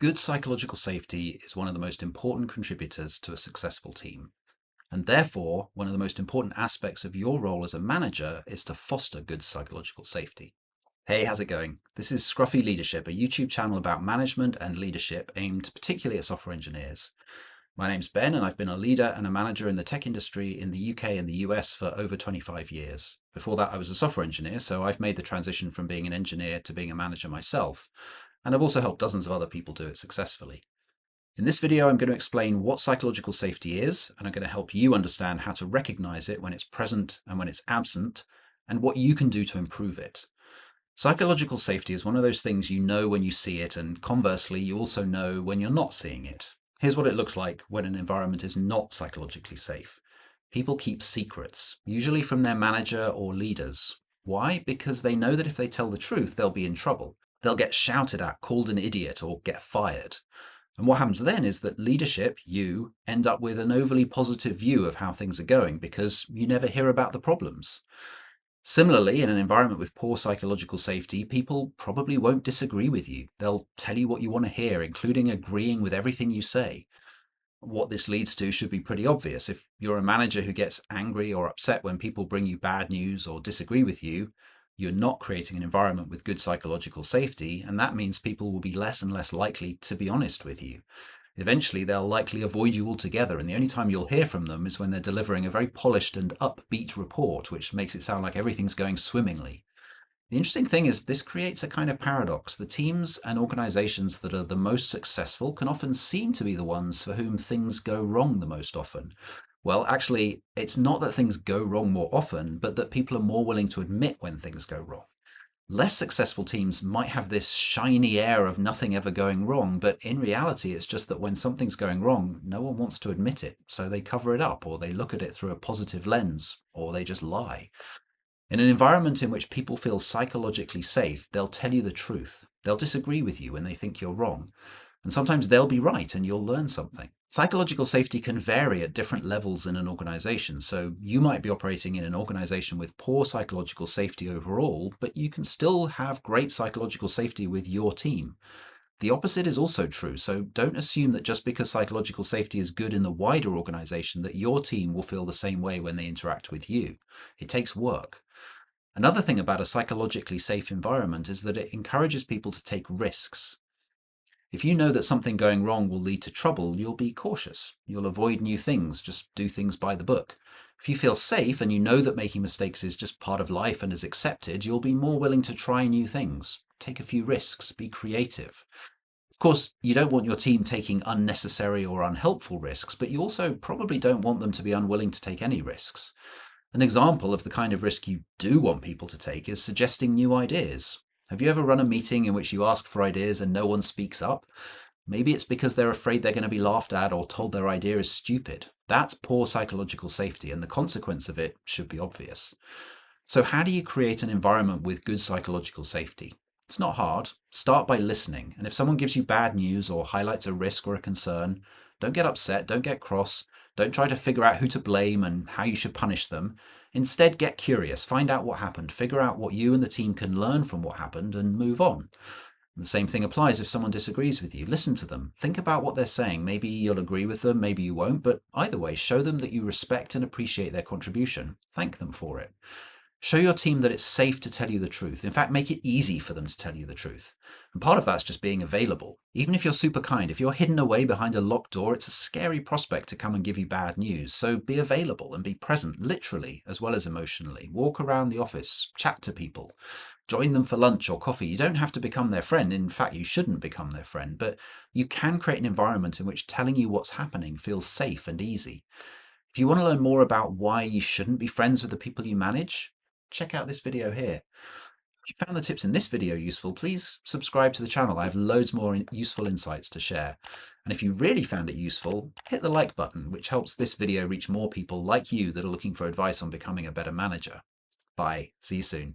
Good psychological safety is one of the most important contributors to a successful team. And therefore, one of the most important aspects of your role as a manager is to foster good psychological safety. Hey, how's it going? This is Scruffy Leadership, a YouTube channel about management and leadership aimed particularly at software engineers. My name's Ben, and I've been a leader and a manager in the tech industry in the UK and the US for over 25 years. Before that, I was a software engineer, so I've made the transition from being an engineer to being a manager myself. And I've also helped dozens of other people do it successfully. In this video, I'm going to explain what psychological safety is, and I'm going to help you understand how to recognize it when it's present and when it's absent, and what you can do to improve it. Psychological safety is one of those things you know when you see it, and conversely, you also know when you're not seeing it. Here's what it looks like when an environment is not psychologically safe. People keep secrets, usually from their manager or leaders. Why? Because they know that if they tell the truth, they'll be in trouble. They'll get shouted at, called an idiot, or get fired. And what happens then is that leadership, you, end up with an overly positive view of how things are going because you never hear about the problems. Similarly, in an environment with poor psychological safety, people probably won't disagree with you. They'll tell you what you want to hear, including agreeing with everything you say. What this leads to should be pretty obvious. If you're a manager who gets angry or upset when people bring you bad news or disagree with you, you're not creating an environment with good psychological safety, and that means people will be less and less likely to be honest with you. Eventually, they'll likely avoid you altogether, and the only time you'll hear from them is when they're delivering a very polished and upbeat report, which makes it sound like everything's going swimmingly. The interesting thing is this creates a kind of paradox. The teams and organizations that are the most successful can often seem to be the ones for whom things go wrong the most often. Well, actually, it's not that things go wrong more often, but that people are more willing to admit when things go wrong. Less successful teams might have this shiny air of nothing ever going wrong, but in reality, it's just that when something's going wrong, no one wants to admit it. So they cover it up, or they look at it through a positive lens, or they just lie. In an environment in which people feel psychologically safe, they'll tell you the truth. They'll disagree with you when they think you're wrong. And sometimes they'll be right and you'll learn something. Psychological safety can vary at different levels in an organization. So you might be operating in an organization with poor psychological safety overall, but you can still have great psychological safety with your team. The opposite is also true. So don't assume that just because psychological safety is good in the wider organization, that your team will feel the same way when they interact with you. It takes work. Another thing about a psychologically safe environment is that it encourages people to take risks. If you know that something going wrong will lead to trouble, you'll be cautious. You'll avoid new things, just do things by the book. If you feel safe and you know that making mistakes is just part of life and is accepted, you'll be more willing to try new things, take a few risks, be creative. Of course, you don't want your team taking unnecessary or unhelpful risks, but you also probably don't want them to be unwilling to take any risks. An example of the kind of risk you do want people to take is suggesting new ideas. Have you ever run a meeting in which you ask for ideas and no one speaks up? Maybe it's because they're afraid they're going to be laughed at or told their idea is stupid. That's poor psychological safety, and the consequence of it should be obvious. So how do you create an environment with good psychological safety? It's not hard. Start by listening, and if someone gives you bad news or highlights a risk or a concern, don't get upset, don't get cross, don't try to figure out who to blame and how you should punish them. Instead, get curious, find out what happened, figure out what you and the team can learn from what happened, and move on. The same thing applies if someone disagrees with you. Listen to them. Think about what they're saying. Maybe you'll agree with them, maybe you won't, but either way, show them that you respect and appreciate their contribution. Thank them for it. Show your team that it's safe to tell you the truth. In fact, make it easy for them to tell you the truth. And part of that's just being available. Even if you're super kind, if you're hidden away behind a locked door, it's a scary prospect to come and give you bad news. So be available and be present, literally as well as emotionally. Walk around the office, chat to people, join them for lunch or coffee. You don't have to become their friend. In fact, you shouldn't become their friend, but you can create an environment in which telling you what's happening feels safe and easy. If you want to learn more about why you shouldn't be friends with the people you manage, check out this video here. If you found the tips in this video useful, please subscribe to the channel. I have loads more useful insights to share. And if you really found it useful, hit the like button, which helps this video reach more people like you that are looking for advice on becoming a better manager. Bye. See you soon.